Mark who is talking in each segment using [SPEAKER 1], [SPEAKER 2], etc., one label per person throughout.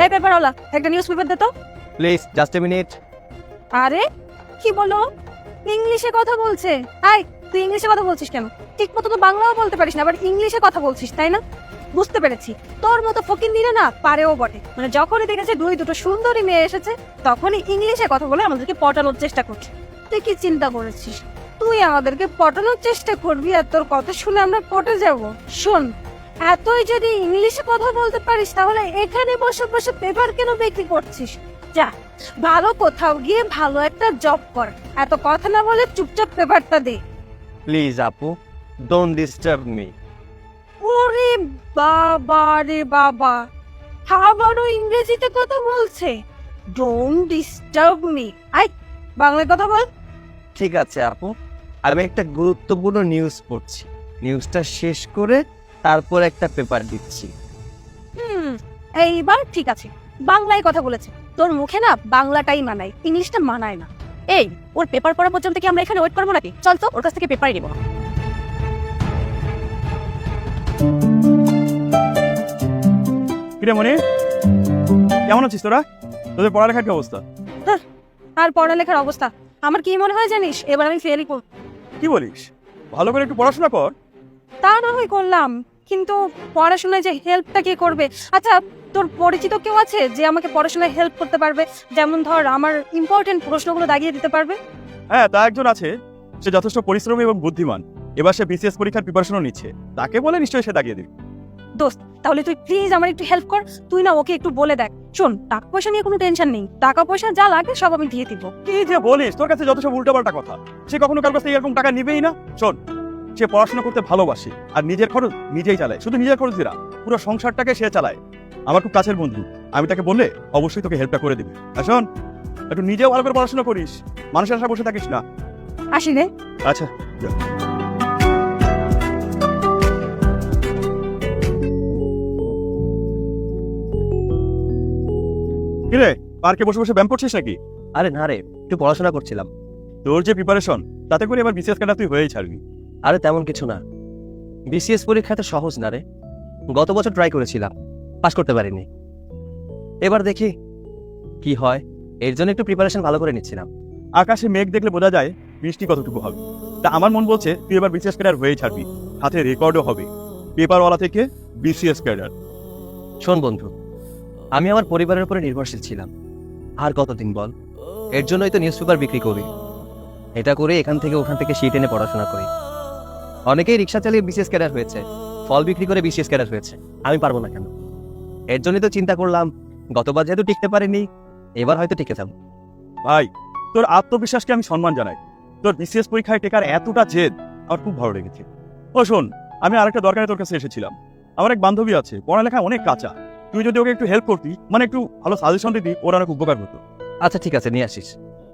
[SPEAKER 1] এই পেপারওয়ালা, একটা news paper দে তো।
[SPEAKER 2] Please just a minute.
[SPEAKER 1] আরে কি বলো, ইংলিশে কথা বলছে। আই, তুই ইংলিশে কথা বলছিস কেন? ঠিক মতো তো বাংলাও বলতে পারিস না, আবার ইংলিশে কথা বলছিস, তাই না? বুঝতে পেরেছি, তোর মতো ফকির দিলে না পারেও বটে। মানে যখনই দেখেছে দুটো সুন্দরী মেয়ে এসেছে, তখনই ইংলিশে কথা বলে আমাদেরকে পটানোর চেষ্টা করছে। তুই কি চিন্তা করেছিস তুই আমাদেরকে পটানোর চেষ্টা করবি আর তোর কথা শুনে আমরা পটে যাব? শোন, এতই যদি ইংলিশে কথা বলতে পারিস তাহলে এখানে বসে বসে পেপার কেন বিক্রি করছিস? যা, ভালো কোথাও গিয়ে ভালো একটা জব কর। এত কথা না বলে চুপচাপ পেপারটা দে।
[SPEAKER 2] প্লিজ আপু, ডোন্ট ডিস্টার্ব মি।
[SPEAKER 1] ওরে বাবা রে বাবা, আবারও ইংরেজিতে কথা বলছে। Don't disturb me. আই, বাংলায় কথা বল।
[SPEAKER 2] ঠিক আছে আপু, আমি একটা গুরুত্বপূর্ণ নিউজ পড়ছি, নিউজটা শেষ করে তারপর একটা পেপার দিচ্ছি।
[SPEAKER 1] এইবার ঠিক আছে, বাংলায় কথা বলেছে। তোর মুখে না বাংলাটাই মানায়, ইংলিশটা মানায় না। এই, ওর পেপার পড়া পর্যন্ত কি আমরা এখানে ওয়েট করবো নাকি? চল তো, ওর কাছ থেকে পেপারই নেবো।
[SPEAKER 3] কিরে মনি, কেমন আছিস তোরা? তোদের পড়ালেখার কি অবস্থা?
[SPEAKER 1] আর পড়ালেখার অবস্থা আমার কি মনে হয় জানিস? এবার আমি ফেলই করব।
[SPEAKER 3] কি বলিস? ভালো করে একটু পড়াশোনা কর।
[SPEAKER 1] তা না হয় করলাম, কিন্তু পড়াশোনায় যে হেল্পটা কে করবে? আচ্ছা, তোর পরিচিত কেউ আছে যে আমাকে পড়াশোনায় হেল্প করতে পারবে? যেমন ধর আমার ইম্পর্টেন্ট প্রশ্নগুলো দাগিয়ে দিতে পারবে।
[SPEAKER 3] হ্যাঁ, তা একজন আছে, সে যথেষ্ট পরিশ্রমী এবং বুদ্ধিমান। এবার সে বিসিএস পরীক্ষার প্রিপারেশনও নিচ্ছে, তাকে বলে নিশ্চয়ই সে দাগিয়ে দিবে।
[SPEAKER 1] দোস্ত, তাহলে তুই প্লিজ আমার একটু হেল্প কর। তুই না ওকে একটু বলে দেখ। শোন, টাকা পয়সা নিয়ে কোনো টেনশন নেই, টাকা পয়সা যা লাগে সব আমি দিয়ে দিব।
[SPEAKER 3] কি যে বলিস, তোর কাছে যত সব উল্টাপাল্টা কথা। সে কখনো কার কাছে এরকম টাকা নিবেই না। শোন, সে পড়াশোনা করতে ভালোবাসে আর নিজের খরচ নিজেই চালায়। শুধু নিজের খরচ দিরা, পুরো সংসারটাকে সে চালায়। আমার খুব কাছের বন্ধু, আমি তাকে বললে অবশ্যই তোকে হেল্পটা করে দিবে। আর শোন, একটু নিজেও ভালো করে পড়াশোনা করিস, মানুষের আশা বসে থাকিস না।
[SPEAKER 1] আসি রে।
[SPEAKER 3] আচ্ছা, যা। কিরে, পার্কে বসে বসে ব্যায়াম করছিস নাকি?
[SPEAKER 2] আরে না রে, একটু পড়াশোনা করছিলাম।
[SPEAKER 3] তোর যে প্রিপারেশন, তাতে করে এবার বিসিএস কাটা তুই হয়েই ছাড়বি।
[SPEAKER 2] আরে তেমন কিছু না, বিসিএস পরীক্ষা তো সহজ না রে। গত বছর ট্রাই করেছিলাম, পাস করতে পারিনি। এবার দেখি কি হয়, এর জন্য একটু প্রিপারেশন ভালো করে নিচ্ছিলাম।
[SPEAKER 3] আকাশে মেঘ দেখলে বোঝা যায় বৃষ্টি কতটুকু হবে। তা আমার মন বলছে তুই এবার বিসিএস ক্যাডার হয়েই ছাড়বি, হাতে রেকর্ডও হবে, পেপারওয়ালা থেকে বিসিএস ক্যাডার।
[SPEAKER 2] শোন বন্ধু, আমি আমার পরিবারের উপরে নির্ভরশীল ছিলাম, আর কতদিন বল? এর জন্যই তো নিউজ পেপার বিক্রি করি। এটা করে এখান থেকে ওখান থেকে শীট এনে পড়াশোনা করি। অনেকেই রিক্সা চালিয়ে বিসিএস ক্যাডার হয়েছে, ফল বিক্রি করে বিসিএস ক্যাডার হয়েছে। আমি পারবো না কেন? এর জন্যই তো চিন্তা করলাম, গতবার যেহেতু টিকতে পারিনি, এবার হয়তো টিকে যাবো।
[SPEAKER 3] ভাই, তোর আত্মবিশ্বাসকে আমি সম্মান জানাই। তোর বিসিএস পরীক্ষায় টেকার এতটা জেদ আমার খুব ভালো লেগেছে। ও শোন, আমি আরেকটা দরকারে তোর কাছে এসেছিলাম। আমার এক বান্ধবী আছে, পড়ালেখা অনেক কাঁচা। তুই যদি ওকে একটু হেল্প করতি, মানে একটু ভালো সাজেশন দিতি, ওর অনেক উপকার হতো।
[SPEAKER 2] আচ্ছা ঠিক আছে, নিয়ে আসিস।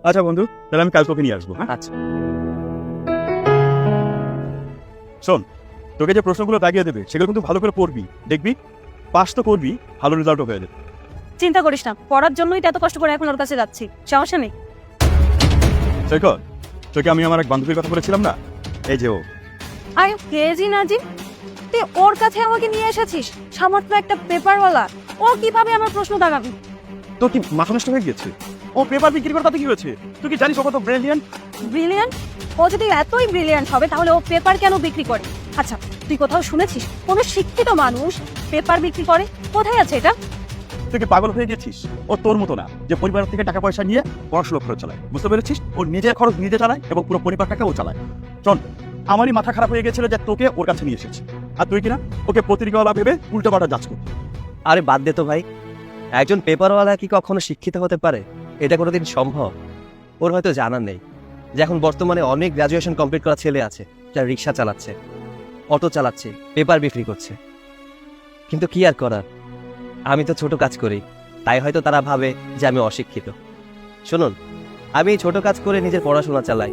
[SPEAKER 3] আচ্ছা বন্ধু, তাহলে আমি কাল তোকে নিয়ে আসবো। হ্যাঁ,
[SPEAKER 2] আচ্ছা।
[SPEAKER 3] শোন, তোকে যে প্রশ্নগুলো দাগিয়ে দেবে সেগুলো কিন্তু ভালো করে পড়বি, দেখবি পাস তো করবি, ভালো রেজাল্টও হয়ে যাবে।
[SPEAKER 1] চিন্তা করিস না, পড়ার জন্যই তো এত কষ্ট করে এখন ওর কাছে যাচ্ছি, সমস্যা নেই।
[SPEAKER 3] শেখর, তোকে আমি আমার এক বান্ধবীর কথা বলেছিলাম না, এই যে ও।
[SPEAKER 1] আই কেজি নাজিম, তুই ওর কাছে আমাকে নিয়ে এসেছিস? সামান্য একটা পেপারওয়ালা, ও কিভাবে আমার প্রশ্ন দাগাবি?
[SPEAKER 3] তোর কি মাথা নষ্ট হয়ে গেছে? ও পেপার বিক্রি করে তাতে কি হয়েছে? তুই কি জানিস ও কত ব্রিলিয়ান্ট?
[SPEAKER 1] ব্রিলিয়ান্ট? ও যদি এতই ব্রিলিয়ান্ট হবে তাহলে ও পেপার কেন বিক্রি করে? আচ্ছা, তুই কোথাও শুনেছিস কোনো শিক্ষিত মানুষ পেপার বিক্রি করে? কোথায় আছে এটা?
[SPEAKER 3] তুই কি পাগল হয়ে গেছিস? ও তোর মতো না যে পরিবার থেকে টাকা পয়সা নিয়ে পড়াশোনা খরচ চালায়, বুঝতে পেরেছিস? ও নিজের খরচ নিজে চালায় এবং পুরো পরিবারটাকে ও চালায়। শোন, আমারই মাথা খারাপ হয়ে গেছিল যে তোকে ওর কাছে নিয়ে এসেছি, আর তুই কিনা ওকে পত্রিকাওয়ালা ভেবে উল্টোপাল্টা যাচ করবি।
[SPEAKER 2] আরে বাদ দে তো ভাই, একজন পেপারওয়ালা কি কখনো শিক্ষিত হতে পারে? এটা কোনোদিন সম্ভব? ওর হয়তো জানা নেই যে এখন বর্তমানে অনেক গ্রাজুয়েশন কমপ্লিট করা ছেলে আছে যারা রিক্সা চালাচ্ছে, অটো চালাচ্ছে, পেপার বিক্রি করছে। কিন্তু কি আর করার, আমি তো ছোট কাজ করি, তাই হয়তো তারা ভাবে যে আমি অশিক্ষিত। শুনুন, আমি এই ছোট কাজ করে নিজের পড়াশোনা চালাই,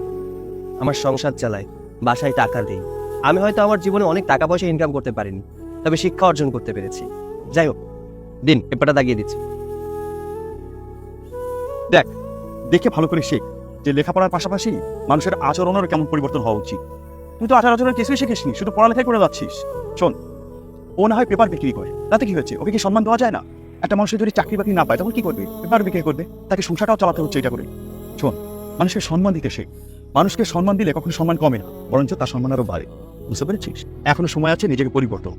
[SPEAKER 2] আমার সংসার চালাই, বাসায় টাকা দিই। আমি হয়তো আমার জীবনে অনেক টাকা পয়সা ইনকাম করতে পারিনি, তবে শিক্ষা অর্জন করতে পেরেছি। যাই হোক, দিন পেপারটা দাগিয়ে দিচ্ছি।
[SPEAKER 3] দেখ, দেখে ভালো করে শেখ যে লেখাপড়ার পাশাপাশি মানুষের আচরণের কেমন পরিবর্তন হওয়া উচিত। তুই তো আচার আচরণ কিছুই শিখিসনি, শুধু পড়ালেখাই করে যাচ্ছিস। শোন, ও না হয় পেপার বিক্রি করে, তাতে কি হয়েছে? ওকে কি সম্মান দেওয়া যায় না? একটা মানুষের যদি চাকরি বাকরি না পায় তখন কি করবে? পেপার বিক্রি করবে, তাকে সংসারটাও চালাতে হচ্ছে এটা করে। শোন, মানুষের সম্মান দিতে শেখ। মানুষকে সম্মান দিলে কখনো সম্মান কমে না, বরঞ্চ তার সম্মান আরো বাড়ে। বুঝতে পেরেছিস? এখনো সময় আছে নিজেকে পরিবর্তন।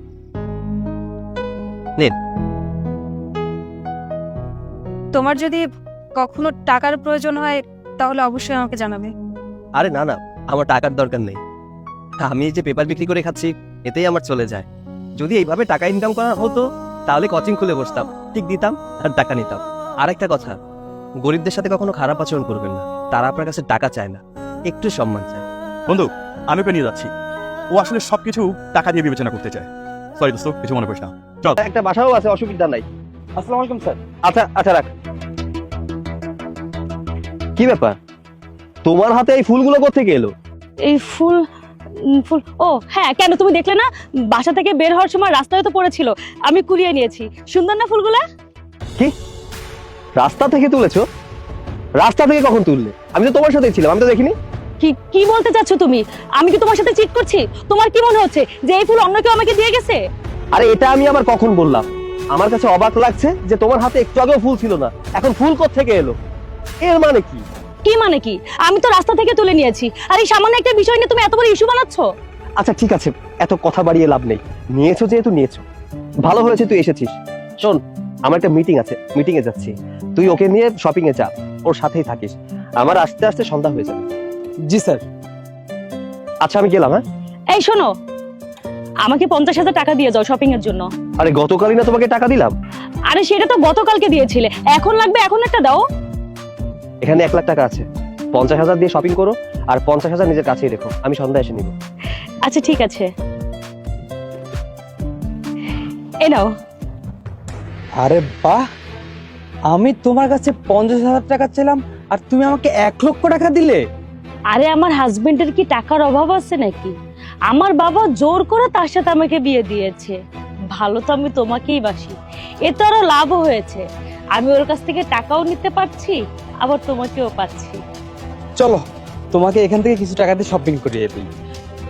[SPEAKER 1] তোমার যদি কখনো টাকার প্রয়োজন হয় তাহলে অবশ্যই আমাকে জানাবে।
[SPEAKER 2] আরে না না, আমার টাকার দরকার নেই। আমি এই যে পেপার বিক্রি করে খাচ্ছি এতেই আমার চলে যায়। যদি এইভাবে টাকা ইনকাম করা হতো তাহলে কোচিং খুলে বসতাম, ঠিক দিতাম আর টাকা নিতাম। আর একটা কথা, গরিবদের সাথে কখনো খারাপ আচরণ করবেন না। তারা আপনার কাছে টাকা চায় না, একটু সম্মান চায়।
[SPEAKER 3] বন্ধু, আমি ওকে নিয়ে যাচ্ছি। ও আসলে সবকিছু টাকা দিয়ে বিবেচনা করতে চায়। সরি দোস্ত, কিছু মনে করিস না। চল।
[SPEAKER 2] একটা বাসাও আছে, অসুবিধা নাই।
[SPEAKER 3] আসসালামু আলাইকুম স্যার।
[SPEAKER 2] আচ্ছা আচ্ছা, রাখ। কি ব্যাপার, তোমার হাতে এই ফুলগুলো কোত্থেকে এলো?
[SPEAKER 4] এই ফুল ফুল ও হ্যাঁ, কেন তুমি দেখলে না? বাসা থেকে বের হওয়ার সময় রাস্তায় তো পড়েছিল, আমি কুড়িয়ে নিয়েছি। সুন্দর না ফুলগুলা?
[SPEAKER 2] কি, রাস্তা থেকে তুলেছো? রাস্তা থেকে কখন তুললে? আমি তো তোমার সাথেই ছিলাম, আমি তো দেখিনি।
[SPEAKER 4] কি কি বলতে চাচ্ছ তুমি? আমি কি তোমার সাথে চিট করছি? তোমার কি মনে হচ্ছে যে এই ফুল অন্য কেউ আমাকে দিয়ে গেছে?
[SPEAKER 2] আরে এটা আমি আবার কখন বললাম? আমার কাছে অবাক লাগছে যে তোমার হাতে একটু আগেও ফুল ছিল না, এখন ফুল কোত্থেকে এলো? এর মানে কি?
[SPEAKER 4] কি মানে কি? আমি তো রাস্তা থেকে তুলে নিয়েছি, আর এই সামান্য একটা বিষয় নিয়ে তুমি এত বড় ইস্যু বানাচ্ছ।
[SPEAKER 2] আচ্ছা ঠিক আছে, এত কথা বাড়িয়ে লাভ নেই। নিয়েছো যেহেতু নিয়েছো, ভালো হয়েছে তুই এসেছিস। শোন, আমার একটা মিটিং আছে, মিটিং এ যাচ্ছি। তুই ওকে নিয়ে শপিং এ যা, ওর সাথেই থাকিস। আমার আস্তে আস্তে সন্ধ্যা হয়ে যাবে।
[SPEAKER 5] জি স্যার।
[SPEAKER 2] আচ্ছা আমি গেলাম। হ্যাঁ,
[SPEAKER 4] এই শোনো, আমাকে 50,000 টাকা দিয়ে যাও শপিং এর জন্য।
[SPEAKER 2] আরে গতকালই না তোমাকে টাকা দিলাম?
[SPEAKER 4] আরে সেটা তো গতকালকে দিয়েছিলে, এখন লাগবে, এখন একটা দাও।
[SPEAKER 2] এখানে 1 লাখ টাকা আছে, 50,000 দিয়ে শপিং করো আর 50,000 নিজের কাছেই রেখো, আমি সন্ধ্যায় এসে নিব।
[SPEAKER 4] আচ্ছা ঠিক আছে, এ নাও।
[SPEAKER 5] আরে বাহ, আমি তোমার কাছে 50,000 টাকা ছিলাম আর তুমি আমাকে 1,00,000 টাকা দিলে।
[SPEAKER 4] আরে আমার হাজবেন্ডের কি টাকার অভাব আছে নাকি? আমার বাবা জোর করে তার সাথে আমাকে বিয়ে দিয়েছে। ভালো তো আমি তোমাকেই বাসি, এতে আরো লাভও হয়েছে। আমি ওর কাছ থেকে টাকাও নিতে পারছি, আবার তোমাকেও পাচ্ছি।
[SPEAKER 5] চলো তোমাকে এখান থেকে কিছু টাকা দিয়ে শপিং করিয়ে দিই।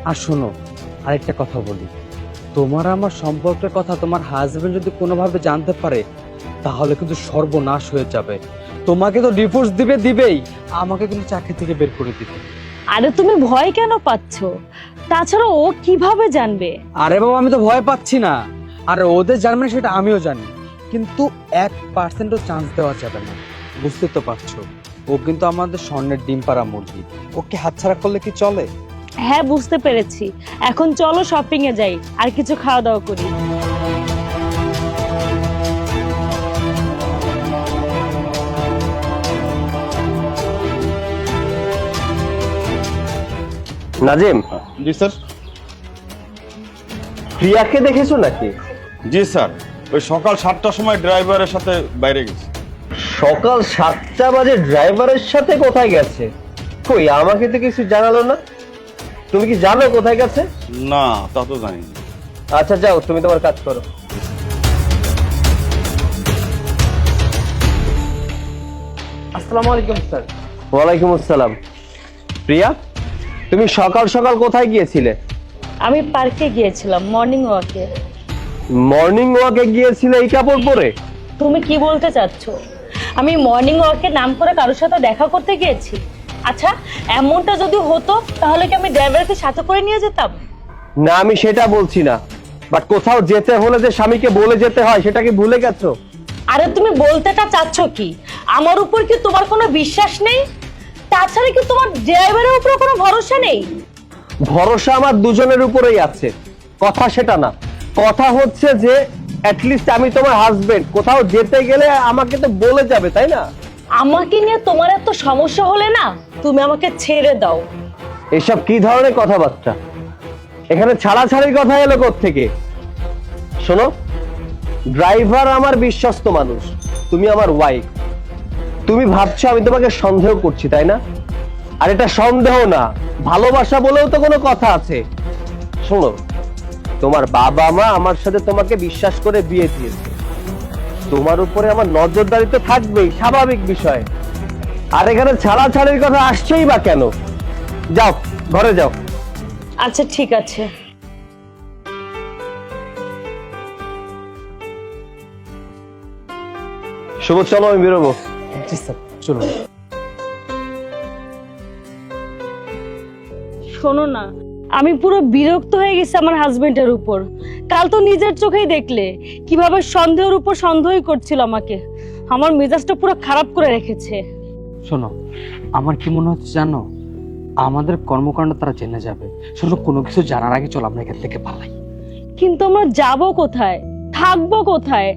[SPEAKER 5] আর শোনো, আরেকটা কথা বলি, তোমার আমার সম্পর্কের কথা তোমার হাজবেন্ড যদি কোনোভাবে জানতে পারে তাহলে কিন্তু সর্বনাশ হয়ে যাবে। তোমাকে তো ডিভোর্স দিবেই, আমাকে কিন্তু চাকরি থেকে বের করে দিবে।
[SPEAKER 4] আরে তুমি ভয় কেন পাচ্ছ? তাছাড়া ও কিভাবে জানবে?
[SPEAKER 5] আরে বাবা, আমি তো ভয় পাচ্ছি না। আর ওদের জানবে না সেটা আমিও জানি, কিন্তু 1%ও চান্স দেওয়া যাবে না। বুঝতে তো পারছো, ও কিন্তু আমাদের স্বর্ণের ডিম পাড়া মুরগি। ওকে হাতছাড়া করলে কি চলে?
[SPEAKER 4] হ্যাঁ বুঝতে পেরেছি, এখন চলো শপিং এ যাই আর কিছু খাওয়া দাওয়া করি।
[SPEAKER 2] নাজিম,
[SPEAKER 3] জি স্যার।
[SPEAKER 2] প্রিয়াকে দেখেছো নাকি?
[SPEAKER 3] জি স্যার, ওই সকাল 7টার সময় ড্রাইভারের সাথে বাইরে গেছে।
[SPEAKER 2] সকাল 7টা বাজে ড্রাইভারের সাথে কোথায় গেছে? কই, আমাকে তো কিছু জানালো না। তুমি কি জানো কোথায় গেছে?
[SPEAKER 3] না, তা তো জানি না।
[SPEAKER 2] আচ্ছা যাও, তুমি তোমার কাজ করো।
[SPEAKER 5] আসসালামু আলাইকুম স্যার।
[SPEAKER 2] ওয়ালাইকুম আসসালাম। প্রিয়া, তুমি সকাল সকাল কোথায় গিয়েছিলে?
[SPEAKER 4] আমি পার্কে গিয়েছিলাম মর্নিং ওয়াকে।
[SPEAKER 2] মর্নিং ওয়াকে গিয়েছিলে এই কাপড় পরে?
[SPEAKER 4] তুমি কি বলতে চাচ্ছ? আমি মর্নিং ওয়াকে নাম করে কারোর সাথে দেখা করতে গিয়েছি? আচ্ছা, এমনটা যদি হতো তাহলে কি আমি ড্রাইভারকে সাথে করে নিয়ে যেতাম?
[SPEAKER 2] না, আমি সেটা বলছি না, বাট কোথাও যেতে হলে যে স্বামীকে বলে যেতে হয় সেটা কি ভুলে গেছো?
[SPEAKER 4] আরে তুমি বলতেটা চাচ্ছ কি? আমার উপর কি তোমার কোনো বিশ্বাস নেই? তাছাড়া কি তোমার ড্রাইভারের উপর কোনো ভরসা নেই?
[SPEAKER 2] ভরসা আমার দুজনের উপরেই আছে, কথা সেটা না। কথা হচ্ছে যে অ্যাটলিস্ট আমি তোমার হাজবেন্ড, কোথাও যেতে গেলে আমাকে তো বলে যাবে, তাই না?
[SPEAKER 4] আমাকে নিয়ে তোমার এত সমস্যা হলে না তুমি আমাকে ছেড়ে দাও।
[SPEAKER 2] এসব কি ধরনের কথাবার্তা? এখানে ছাড়াছাড়ির কথা এলো কোত্থেকে? শোনো, ড্রাইভার আমার বিশ্বস্ত মানুষ, তুমি আমার ওয়াইফ। তুমি ভাবছো আমি তোমাকে সন্দেহ করছি, তাই না? আর এটা সন্দেহ না, ভালোবাসা বলেও তো কোনো কথা আছে। শোনো, তোমার বাবা মা আমার সাথে তোমাকে বিশ্বাস করে বিয়ে দিয়েছে, তোমার উপরে আমার নজরদারি তো থাকবেই, স্বাভাবিক বিষয়। আর এখানে ছাড়াছাড়ির কথা আসছেই বা কেন? যাও, ঘরে যাও।
[SPEAKER 4] আচ্ছা ঠিক আছে।
[SPEAKER 2] শুভ, চলো আমি বেরোবো।
[SPEAKER 5] জি স্যার, চলুন।
[SPEAKER 4] শোনো না, আমি পুরো বিরক্ত হয়ে গেছি আমার হাজবেন্ডের উপর। কাল তো নিজের চোখেই দেখলে কিভাবে সন্দেহের উপর সন্দেহই করছিল আমাকে। আমার মেজাজটা পুরো খারাপ করে রেখেছে।
[SPEAKER 5] শোনো, আমার কি মনে হচ্ছে জানো, আমাদের কর্মকাণ্ড তারা জেনে যাবে। শোনো, কোনো কিছু জানার আগে চলো আমরা এখান থেকে পালাই।
[SPEAKER 4] কিন্তু আমরা যাব কোথায়, থাকবো কোথায়?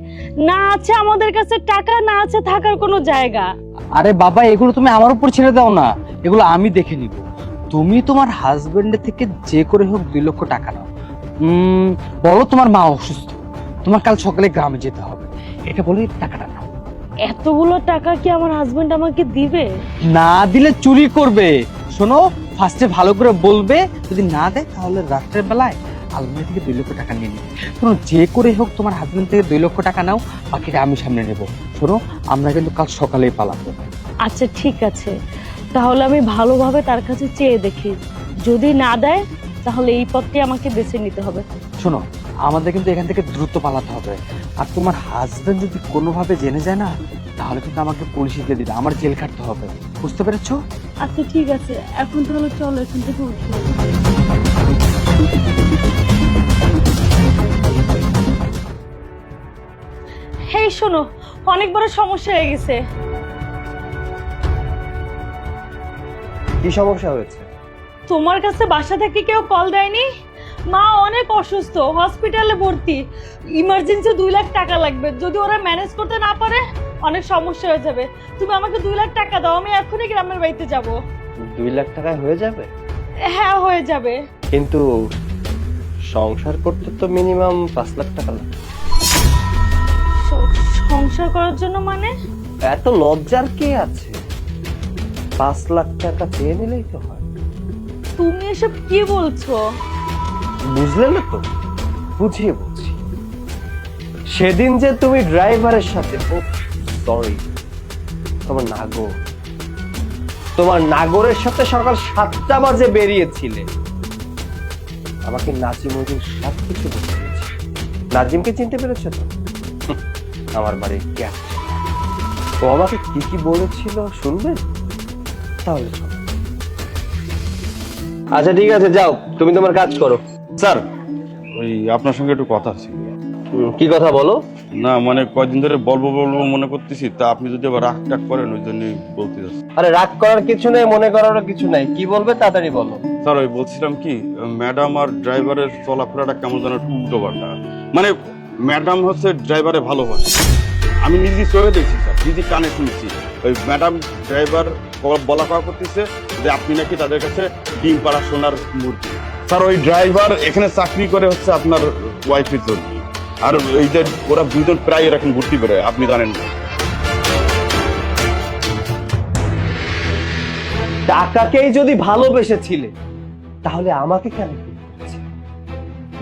[SPEAKER 4] না আছে আমাদের কাছে টাকা, না আছে থাকার কোনো জায়গা।
[SPEAKER 5] আরে বাবা, এগুলো তুমি আমার উপর ছেড়ে দাও না, এগুলো আমি দেখে নিব। তুমি তোমার হাজবেন্ডের থেকে যে করে হোক 2 লক্ষ টাকা নাও। বলো তোমার মা অসুস্থ, তোমার কাল সকালে গ্রামে যেতে হবে, এটা বলে টাকাটা নাও।
[SPEAKER 4] এতগুলো টাকা কি আমার হাজবেন্ড আমাকে দিবে?
[SPEAKER 5] না দিলে চুরি করবে। শোনো, ফার্স্টে ভালো করে বলবে, যদি না দেয় তাহলে রাত্রের বেলায় আলমারি থেকে 2 লক্ষ টাকা নিয়ে নিবে। শোনো, যে করে হোক তোমার হাজবেন্ড থেকে 2 লক্ষ টাকা নাও, বাকিটা আমি সামনে নেব। শোনো, আমরা কিন্তু কাল সকালেই পালাবো।
[SPEAKER 4] আচ্ছা ঠিক আছে, তাহলে আমি ভালোভাবে তার কাছে চেয়ে দেখি। যদি না দেয় তাহলে এই পথটি আমাকে বেছে নিতে হবে।
[SPEAKER 5] শোনো, আমাদের কিন্তু এখান থেকে দ্রুত পালাতে হবে। আর তোমার হাজবেন্ড যদি কোনোভাবে জেনে যায় না, তাহলে কিন্তু আমাকে পুলিশে দিয়ে দিবে, আমার জেল কাটতে হবে। বুঝতে পেরেছো?
[SPEAKER 4] আচ্ছা ঠিক আছে, এখন তাহলে চলো এখান থেকে উঠি। হেই শোনো, অনেক বড় সমস্যা হয়ে গেছে।
[SPEAKER 2] কি সমস্যা হয়েছে?
[SPEAKER 4] তোমার কাছে বাসা থেকে কেউ কল দেয়নি? মা অনেক অসুস্থ, হসপিটালে ভর্তি, ইমার্জেন্সি 2 লাখ টাকা লাগবে। যদি ওরা ম্যানেজ করতে না পারে অনেক সমস্যা হয়ে যাবে। তুমি আমাকে 2 লাখ টাকা দাও, আমি এখনই গ্রামের বাড়িতে যাব।
[SPEAKER 2] 2 লাখ টাকায় হয়ে যাবে?
[SPEAKER 4] হ্যাঁ হয়ে যাবে।
[SPEAKER 2] কিন্তু সংসার করতে তো মিনিমাম 5 লাখ টাকা লাগে।
[SPEAKER 4] সংসার করার জন্য মানে?
[SPEAKER 2] এত লজ্জার কি আছে? 5 লাখ টাকা চেয়ে নিলেই তো হয়।
[SPEAKER 4] তুমি এসব কি বলছো?
[SPEAKER 2] বুঝলে না তো? বুঝিয়ে বলছি। সেদিন যে তুমি ড্রাইভারের সাথে, সরি, তোমার নাগরের সাথে সকাল 7টা বাজে বেরিয়েছিলে, আমাকে নাজিম ওই দিন সবকিছু বলে দিয়েছে। নাজিমকে চিনতে পেরেছো তো? আমার বাড়ির ক্যাট। ও আমাকে কি কি বলেছিল শুনবে? তাহলে শোনো। আচ্ছা ঠিক আছে, যাও, তুমি তোমার কাজ করো।
[SPEAKER 3] স্যার, ওই আপনার সঙ্গে একটু কথা ছিল।
[SPEAKER 2] কি কথা বলো?
[SPEAKER 3] না মানে কয়দিন ধরে বলবো বলবো মনে করতেছি, তা আপনি যদি আবার রাগ টাগ করেন ওই জন্যই বলতে যাচ্ছি।
[SPEAKER 2] আরে রাগ করার কিছু নেই, মনে করারও কিছু নাই। কি বলবে তাড়াতাড়ি বলো।
[SPEAKER 3] স্যার ওই বলছিলাম কি, ম্যাডাম আর ড্রাইভারের চলাফেরাটা কেমন যেন উল্টো পাল্টা। মানে ম্যাডাম হচ্ছে ড্রাইভারে ভালোবাসে, আমি নিজে চোখে দেখছি স্যার, নিজে কানে শুনছি। ওই ম্যাডাম ড্রাইভার বলা কওয়া করতেছে যে আপনি নাকি তাদের কাছে ডিম পাড়া সোনার মূর্তি। স্যার ওই ড্রাইভার এখানে চাকরি করে হচ্ছে আপনার ওয়াইফের জন্য, আর এই যে ওরা 2 জন প্রায় এরকম ঘুরতে বেরোয়, আপনি জানেন না।
[SPEAKER 2] টাকাকেই যদি ভালোবেসেছিলে তাহলে আমাকে কেন বিয়ে করেছিলে?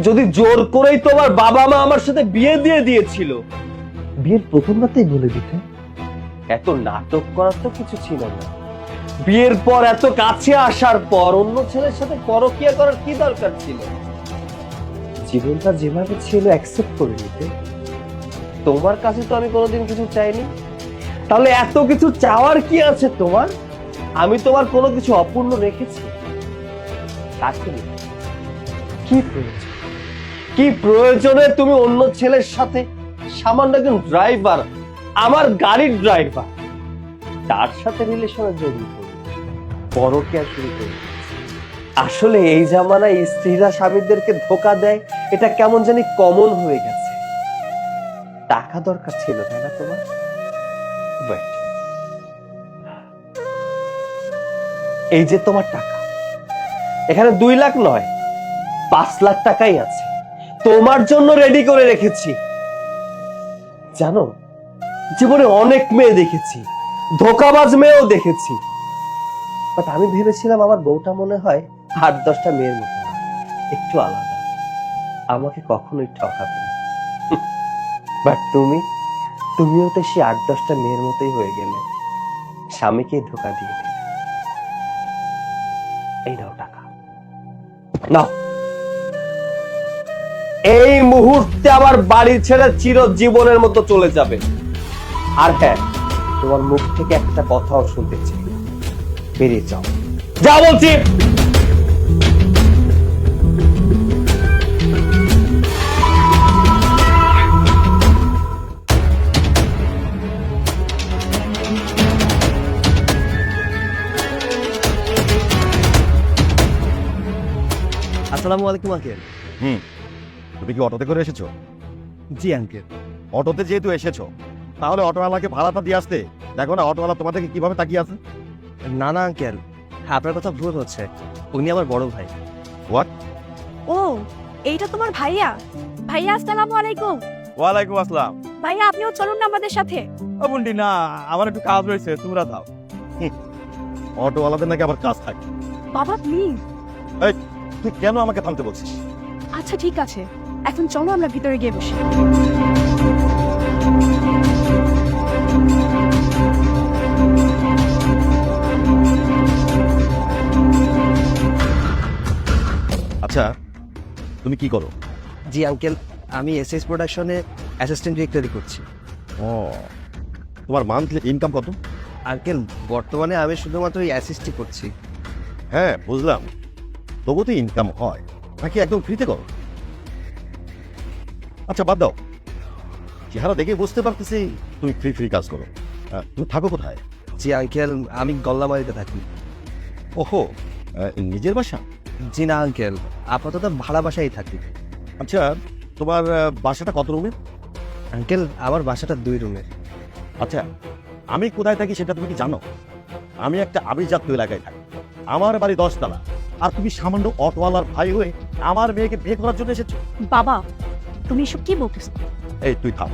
[SPEAKER 2] যদি জোর করেই তোমার বাবা মা আমার সাথে বিয়ে দিয়ে দিয়েছিল, বিয়ের প্রথম রাতেই বলে দিতে। এত নাটক করার তো কিছু ছিল না। বিয়ের পর এত কাছে আসার পর অন্য ছেলের সাথে পরকিয়া করার কি দরকার ছিল? জীবনটা যেভাবে ছিল অ্যাকসেপ্ট করে নিতে। তোমার কাছে তো আমি কোনোদিন কিছু চাইনি, তাহলে এত কিছু চাওয়ার কি আছে তোমার? আমি তোমার কোনো কিছু অপূর্ণ রেখেছি? কি প্রয়োজনে তুমি অন্য ছেলের সাথে, সামান্য একজন ড্রাইভার, আমার গাড়ির ড্রাইভার, তার সাথে রিলেশনে জড়িয়ে পরকীয়া শুরু করে? আসলে এই জামানায় স্ত্রীরা স্বামীদেরকে ধোকা দেয়, এটা কেমন জানি কমন হয়ে গেছে। টাকা দরকার ছিল তাই না তোমার? এই যে তোমার টাকা, এখানে 2 লাখ নয় 5 লাখ টাকাই আছে, তোমার জন্য রেডি করে রেখেছি। জানো, জীবনে অনেক মেয়ে দেখেছি, ধোকাবাজ মেয়েও দেখেছি, বাট আমি ভেবেছিলাম আমার বউটা মনে হয় 8-10টা মেয়ের মতো না, একটু আলাদা, আমাকে কখনোই ঠকাবে না। বাট তুমিও তো সেই 8-10টা মেয়ের মতোই হয়ে গেলে, স্বামীকে ধোকা দিয়ে দিলে। এই নাও টাকা, নাও। এই মুহূর্তে আমার বাড়ি ছেড়ে চিরজীবনের মতো চলে যাবে। আর হ্যাঁ, তোমার মুখ থেকে একটা কথাও শুনতে চাই না। বেরিয়ে যাও, যা বলছি। আসসালামু আলাইকুম আঙ্কেল।
[SPEAKER 3] তুমি কি অটোতে করে এসেছো?
[SPEAKER 2] জি আঙ্কেল।
[SPEAKER 3] অটোতে যেহেতু এসেছো, তাহলে অটোওয়ালাকে ভাড়াটা দিয়ে আসতে। দেখো না অটোওয়ালা তোমাদেরকে কিভাবে তাকিয়ে আছে।
[SPEAKER 2] না না আঙ্কেল, আপনার কথা ভুল হচ্ছে। উনি আমার বড় ভাই।
[SPEAKER 1] ও, এইটা তোমার ভাইয়া? ভাইয়া আসসালামু আলাইকুম।
[SPEAKER 3] ওয়ালাইকুম আসসালাম।
[SPEAKER 1] ভাইয়া আপনিও চলুন না আমাদের সাথে।
[SPEAKER 3] ও বুন্ডি, না আমার একটু কাজ রয়েছে, তোমরা দাও। অটোওয়ালাদের নাকি আবার কাজ থাকে।
[SPEAKER 1] বাবা প্লিজ।
[SPEAKER 3] তুই কেন আমাকে থামতে বলছিস?
[SPEAKER 1] আচ্ছা ঠিক আছে, এখন চলো আমরা ভিতরে গিয়ে বসি।
[SPEAKER 3] আচ্ছা, তুমি কি করো?
[SPEAKER 2] জি আঙ্কেল, আমি এসএস প্রোডাকশনে অ্যাসিস্ট্যান্ট ডিরেক্টরি করছি।
[SPEAKER 3] ও, তোমার মান্থলি ইনকাম কত?
[SPEAKER 2] আঙ্কেল, বর্তমানে আমি শুধুমাত্র এই অ্যাসিস্টই করছি।
[SPEAKER 3] হ্যাঁ বুঝলাম, তবু তো ইনকাম হয় নাকি একদম ফ্রিতে করো? আচ্ছা বাদ দাও, চেহারা দেখে বুঝতে পারতেছি তুমি ফ্রি কাজ করো। তুমি থাকো কোথায়?
[SPEAKER 2] জি আঙ্কেল, আমি গল্লামারিতে থাকি।
[SPEAKER 3] ওহো, নিজের বাসা?
[SPEAKER 2] জি না আঙ্কেল, আপাতত ভাড়া বাসায় থাকি।
[SPEAKER 3] আচ্ছা, তোমার বাসাটা কত রুমের?
[SPEAKER 2] আঙ্কেল, আমার বাসাটা 2 রুমের।
[SPEAKER 3] আচ্ছা, আমি কোথায় থাকি সেটা তুমি কি জানো? আমি একটা আভিজাত্য এলাকায় থাকি, আমার বাড়ি 10 তলা, আর তুমি সামান্য অটোওয়ালার ভাই হয়ে আমার মেয়েকে বিয়ে করার জন্য এসেছো।
[SPEAKER 1] বাবা, তুমি এসব কি বলতেছো?
[SPEAKER 3] এই তুই থাম,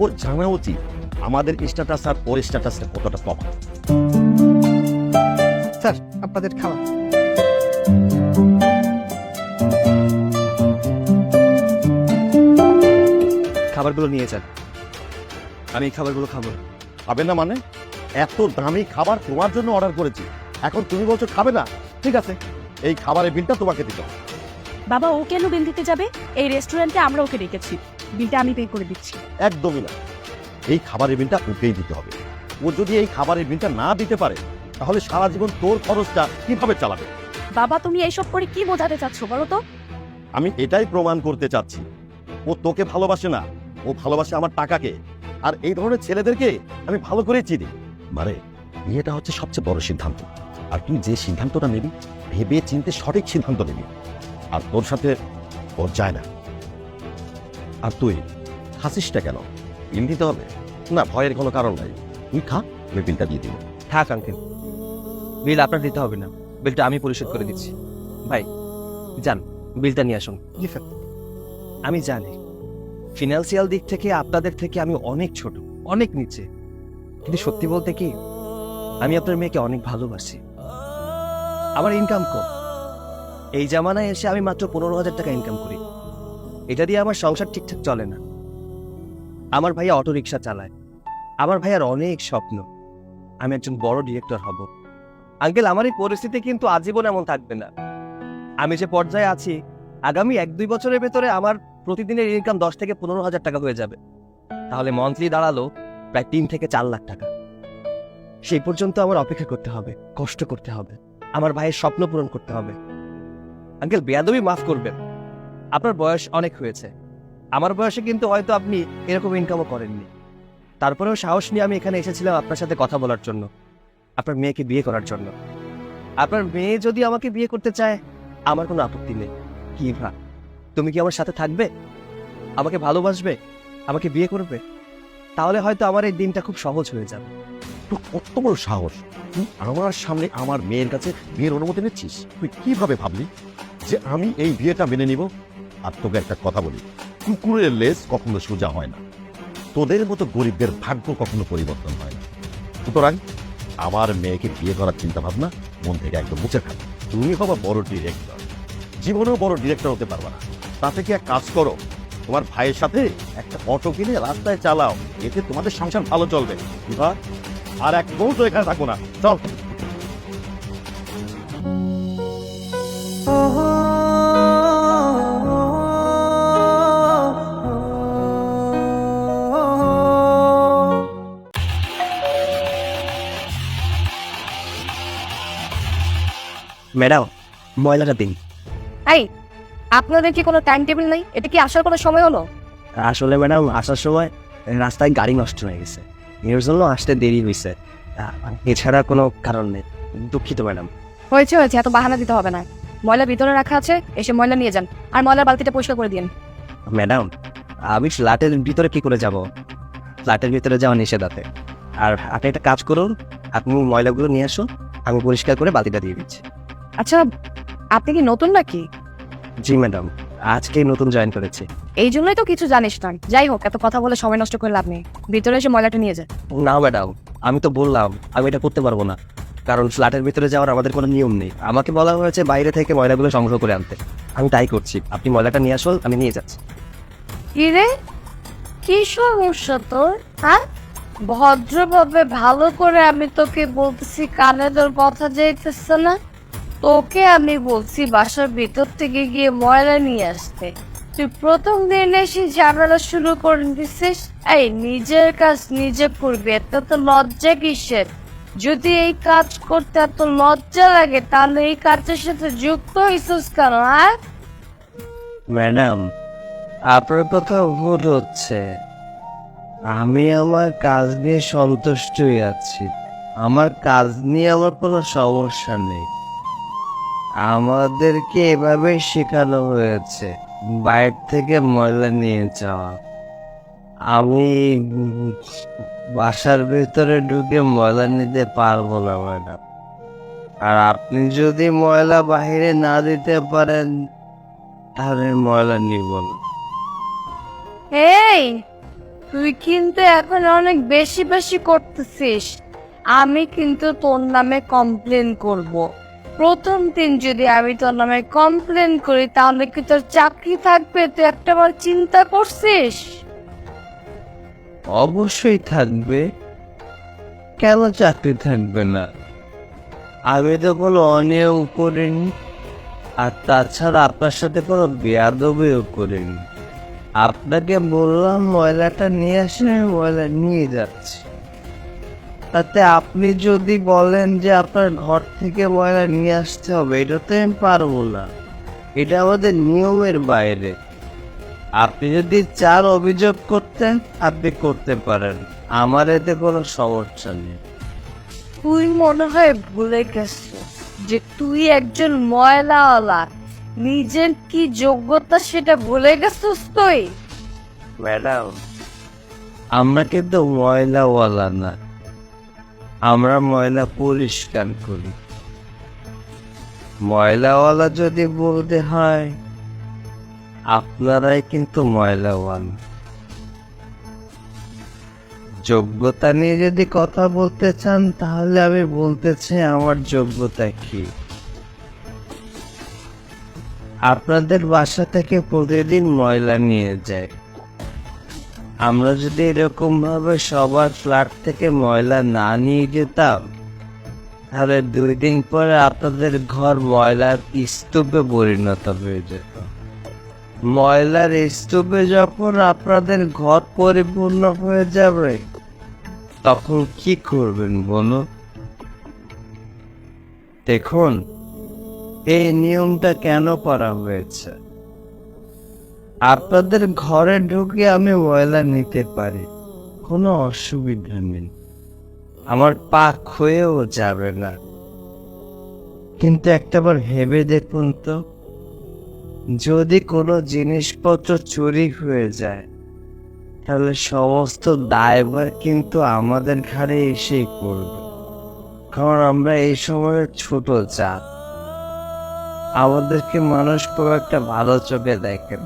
[SPEAKER 3] ওর জানা উচিত আমাদের স্ট্যাটাস আর ওর স্ট্যাটাসটা কতটা তফাৎ।
[SPEAKER 2] স্যার, আপনাদের খাওয়া। খাবারগুলো নিয়ে যান, আমি এই খাবারগুলো খাবো।
[SPEAKER 3] খাবে না মানে? এত দামি খাবার তোমার জন্য অর্ডার করেছি, এখন তুমি বলছো খাবে না? ঠিক আছে, এই খাবারের বিলটা তোমাকে দিতে হবে।
[SPEAKER 1] বাবা, ও কেন বিল দিতে যাবে? এই রেস্টুরেন্টে আমরা ওকে রেখেছি, বিলটা আমি পে করে দিচ্ছি।
[SPEAKER 3] একদমই না, এই খাবারের বিলটা ওকেই দিতে হবে। ও যদি এই খাবারের বিলটা না দিতে পারে, তাহলে সারা জীবন তোর খরচটা কিভাবে চালাবে?
[SPEAKER 1] বাবা, তুমি এইসব করে কি বোঝাতে চাচ্ছ বলো তো?
[SPEAKER 3] আমি এটাই প্রমাণ করতে চাচ্ছি, ও তোকে ভালোবাসে না, ও ভালোবাসে আমার টাকাকে। আর এই ধরনের ছেলেদেরকে আমি ভালো করে চিনি। মানে বিয়েটা হচ্ছে সবচেয়ে বড় সিদ্ধান্ত, আর তুই যে সিদ্ধান্তটা নিবি ভেবে চিনতে সঠিক সিদ্ধান্ত নিবি। আর তোর সাথে ওর যায় না। আর তুই খাসিসটা কেন? বিল দিতে হবে না, ভয়ের কোনো কারণ নাই। তুই খা, আমি বিলটা দিয়ে দিব।
[SPEAKER 2] থাক আঙ্কেল, বিল আপনার দিতে হবে না, বিলটা আমি পরিশোধ করে দিচ্ছি। ভাই যান, বিলটা নিয়ে আসুন। আমি জানি ফিনান্সিয়াল দিক থেকে আপনাদের থেকে আমি অনেক ছোট, অনেক নিচে, কিন্তু সত্যি বলতে কি, আমি আপনার মেয়েকে অনেক ভালোবাসি। আমার ইনকাম কম, এই জামানায় এসে আমি মাত্র 15,000 টাকা ইনকাম করি। এটা দিয়ে আমার সংসার ঠিকঠাক চলে না। আমার ভাইয়া অটো রিক্সা চালায়, আমার ভাইয়ার অনেক স্বপ্ন আমি একজন বড় ডিরেক্টর হব। আঙ্কেল, আমার এই পরিস্থিতি কিন্তু আজীবন এমন থাকবে না। আমি যে পর্যায়ে আছি, আগামী 1-2 বছরের ভেতরে আমার প্রতিদিনের ইনকাম 10 থেকে 15,000 টাকা হয়ে যাবে। তাহলে মন্থলি দাঁড়ালো প্রায় 3 থেকে 4 লাখ টাকা। সেই পর্যন্ত আমার অপেক্ষা করতে হবে, কষ্ট করতে হবে, আমার ভাইয়ের স্বপ্ন পূরণ করতে হবে। আঙ্কেল, বেয়াদবি মাফ করবেন, আপনার বয়স অনেক হয়েছে। আমার বয়সে কিন্তু হয়তো আপনি এরকম ইনকামও করেননি। তারপরেও সাহস নিয়ে আমি এখানে এসেছিলাম আপনার সাথে কথা বলার জন্য, আপনার মেয়েকে বিয়ে করার জন্য। আপনার মেয়ে যদি আমাকে বিয়ে করতে চায়, আমার কোনো আপত্তি নেই। কি ভা, তুমি কি আমার সাথে থাকবে? আমাকে ভালোবাসবে? আমাকে বিয়ে করবে? তাহলে হয়তো আমার এই দিনটা খুব সহজ হয়ে যাবে।
[SPEAKER 3] তোর কত বড় সাহস, তুই আমার সামনে আমার মেয়ের কাছে বিয়ের অনুমতি নিচ্ছিস? তুই কিভাবে ভাবলি যে আমি এই বিয়েটা মেনে নিব? আর তোকে একটা কথা বলি, কুকুরের লেজ কখনো সোজা হয় না, তোদের মতো গরিবদের ভাগ্য কখনো পরিবর্তন হয় না। সুতরাং আমার মেয়েকে বিয়ে করার চিন্তা ভাবনা মন থেকে একদম মুছে ফেল। তুমি হবা বড় ডিরেক্টর, জীবনেও বড় ডিরেক্টর হতে পারবা না। তাতে কি এক কাজ করো, তোমার ভাইয়ের সাথে একটা অটো কিনে রাস্তায় চালাও, এতে তোমাদের সংসার ভালো চলবে। বিভা, আর এক বউ তো এখানে থাকবো না, চল।
[SPEAKER 2] ম্যাডাম ময়লাটা দিন।
[SPEAKER 1] এই, আপনাদের কি কোনো টাইম টেবিল নেই? এটা কি আসার কোনো সময় হলো?
[SPEAKER 2] আসলে ম্যাডাম আসার সময় রাস্তায় গাড়ি নষ্ট হয়ে গেছে, এর জন্য আসতে দেরি হয়েছে, এছাড়া কোনো কারণ নেই। দুঃখিত ম্যাডাম।
[SPEAKER 1] হয়েছে হয়েছে, এত বাহানা দিতে হবে না। ময়লা ভিতরে রাখা আছে, এসে ময়লা নিয়ে যান। আর ময়লার বালতিটা পরিষ্কার করে দিন।
[SPEAKER 2] ম্যাডাম আমি ফ্ল্যাটের ভিতরে কি করে যাব? ফ্ল্যাটের ভিতরে যাওয়া নিষেধ আছে। আর আপনি একটা কাজ করুন, আপনি ময়লাগুলো নিয়ে আসুন, আমি পরিষ্কার করে বালতিটা দিয়ে দিচ্ছি।
[SPEAKER 1] আচ্ছা, আপনি কি নতুন নাকি?
[SPEAKER 2] জি ম্যাডাম, আজকেই নতুন জয়েন করেছি।
[SPEAKER 1] এই জন্যই তো কিছু জানিস না। যাই হোক, এত কথা বলে সময় নষ্ট করে লাভ নেই। ভিতরে এসে ময়লাটা নিয়ে যান।
[SPEAKER 2] না ম্যাডাম, আমি তো বললাম আমি এটা করতে পারবো না, কারণ ফ্ল্যাটের ভিতরে যাওয়ার আমাদের কোনো নিয়ম নেই। আমাকে বলা হয়েছে বাইরে থেকে ময়লাগুলো সংগ্রহ করে আনতে, আমি তাই করছি। আপনি ময়লাটা নিয়ে আসুন, আমি নিয়ে যাচ্ছি।
[SPEAKER 1] কি রে, কি সমস্যা তোর? হ্যাঁ, ভদ্রভাবে ভালো করে আমি তোকে বলতেছি, কানে তোর কথা যাইতেছে না? তোকে আমি বলছি বাসার ভিতর থেকে গিয়ে ময়লা নিয়ে আসতে, তুই প্রথম দিন এসে ঝামেলা শুরু করে দিছিস। এই, নিজের কাজ নিজে করবি, এত তো লজ্জা কিসের? যদি এই কাজ করতে এত লজ্জা লাগে, তাহলে এই কাজের সাথে যুক্ত হইছিস কেন? হ্যাঁ,
[SPEAKER 2] ম্যাডাম আপনার কথা ভুল হচ্ছে, আমি আমার কাজ নিয়ে সন্তুষ্টই আছি, আমার কাজ নিয়ে আমার কোনো সমস্যা নেই। আমাদেরকে এভাবে শেখানো হয়েছে বাইরে থেকে ময়লা নিয়ে যাওয়া। আমি বাসার ভিতরে ঢুকে ময়লা নিতে পারবো না ম্যাডাম। আর আপনি যদি ময়লা বাইরে না দিতে পারেন তাহলে ময়লা নিব না।
[SPEAKER 1] এই, তুই কিন্তু এখন অনেক বেশি বেশি করতেছিস। আমি কিন্তু তোর নামে কমপ্লেন করব। প্রথম দিন যদি আমি তোর নামে কমপ্লেন করি, তাহলে কি তোর চাকরি থাকবে? তুই একটাবার চিন্তা করছিস?
[SPEAKER 2] অবশ্যই থাকবে, কেন চাকরি থাকবে না? আমি তো কোনো অনিয়ম করিনি, আর তাছাড়া আপনার সাথে কোনো বেয়াদবিও করিনি। আপনাকে বললাম ময়লাটা নিয়ে আসেন, আমি ময়লা নিয়ে যাচ্ছি। তাতে আপনি যদি বলেন যে আপনার ঘর থেকে ময়লা নিয়ে আসতে হবে, এটা তো আমি পারবো না, এটা আমাদের নিয়মের বাইরে। আপনি যদি চান অভিযোগ করতেন আপনি করতে পারেন, আমার এতে কোনো সমস্যা নেই।
[SPEAKER 1] তুই মনে হয় ভুলে গেছিস যে তুই একজন ময়লাওয়ালা। নিজের কি যোগ্যতা সেটা ভুলে গেছিস তুই?
[SPEAKER 2] ম্যাডাম আমরা কিন্তু ময়লাওয়ালা না, আমরা ময়লা পরিষ্কার করি। ময়লাওয়ালা যদি বলতে হয়, আপনারাই কিন্তু ময়লাওয়ালা। যোগ্যতা নিয়ে যদি কথা বলতে চান, তাহলে আমি বলতে চাই আমার যোগ্যতা কি। আপনাদের বাসা থেকে প্রতিদিন ময়লা নিয়ে যায়। আমরা যদি এরকম ভাবে সবার ফ্ল্যাট থেকে ময়লা না নিয়ে যেতাম, তাহলে 2 দিন পরে আপনাদের ঘর ময়লার স্তূপে পরিণত হয়ে যেত। ময়লার স্তূপে যখন আপনাদের ঘর পরিপূর্ণ হয়ে যাবে, তখন কি করবেন বলুন? দেখুন, এই নিয়মটা কেন করা হয়েছে। আপনাদের ঘরে ঢুকে আমি ময়লা নিতে পারি, কোনো অসুবিধা নেই, আমার পা ক্ষয়েও যাবে না। কিন্তু একটাবার ভেবে দেখুন তো, যদি কোনো জিনিসপত্র চুরি হয়ে যায়, তাহলে সমস্ত দায়ভার কিন্তু আমাদের ঘাড়ে এসেই পড়বে, কারণ আমরা এই সময় ছোট জাত। আমাদেরকে মানুষ খুব একটা ভালো চোখে দেখেন,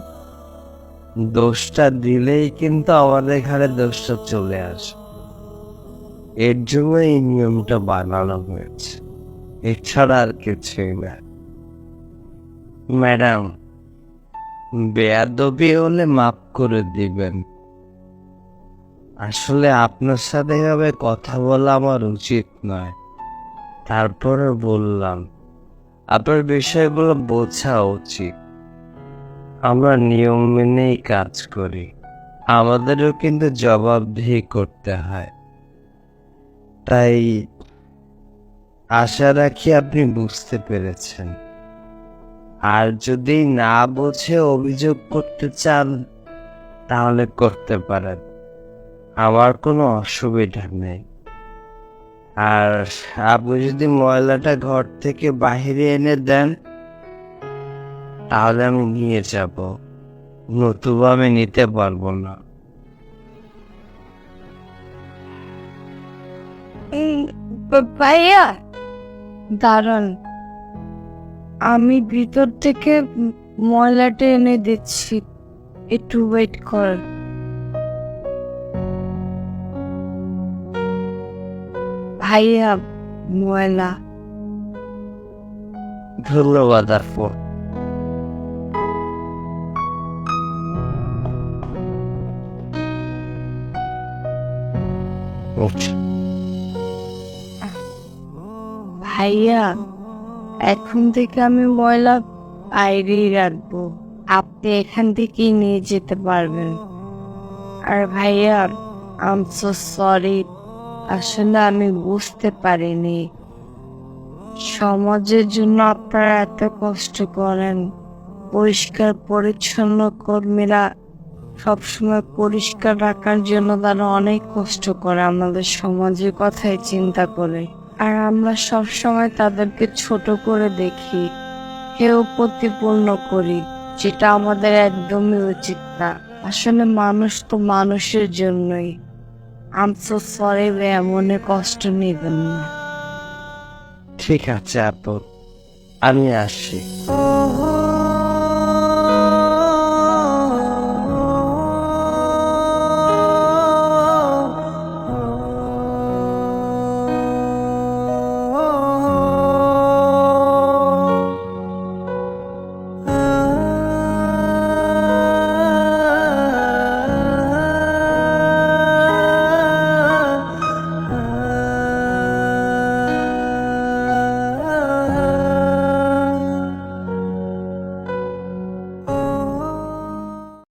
[SPEAKER 2] দোষটা দিলেই কিন্তু আমাদের ঘাড়ে দোষটা চলে আসে। এর জন্য এই নিয়মটা বানানো হয়েছে, এছাড়া আর কিছুই না। ম্যাডাম বেয়াদবি হলে মাফ করে দিবেন, আসলে আপনার সাথে এভাবে কথা বলা আমার উচিত নয়। তারপরে বললাম আপনার বিষয়গুলো বোঝা উচিত। আমরা নিয়ম মেনেই কাজ করি, আমাদেরও কিন্তু জবাবদিহি করতে হয়। তাই আশা রাখি আপনি বুঝতে পেরেছেন। আর যদি না বুঝে অভিযোগ করতে চান তাহলে করতে পারেন, আমার কোনো অসুবিধা নেই। আর আপনি যদি ময়লাটা ঘর থেকে বাইরে এনে দেন তাহলে আমি নিয়ে যাব, নতুবা আমি নিতে পারবো না।
[SPEAKER 1] ভাইয়া দাঁড়ান, আমি ভিতর থেকে ময়লাটা এনে দিচ্ছি, একটু ওয়েট কর। ভাইয়া ময়লা।
[SPEAKER 2] ধন্যবাদ আপু।
[SPEAKER 1] ভাইয়া এখন থেকে আমি ময়লা বাইরেই রাখবো, আপনি এখান থেকেই নিয়ে যেতে পারবেন। আর ভাইয়া আম সো সরি, আসলে আমি বুঝতে পারিনি সমাজের জন্য আপনারা এত কষ্ট করেন। পরিষ্কার পরিচ্ছন্ন কর্মীরা সবসময় পরিষ্কার রাখার জন্য তারা অনেক কষ্ট করে, আমাদের সমাজের কথাই চিন্তা করে। আর আমরা সবসময় তাদেরকে ছোট করে দেখি, হেয় প্রতিপূর্ণ করি, যেটা আমাদের একদমই উচিত না। আসলে মানুষ তো মানুষের জন্যই। আম সো সরি ভাইয়া, মনে কষ্ট নেবেন না।
[SPEAKER 2] ঠিক আছে আপু, আমি আসি।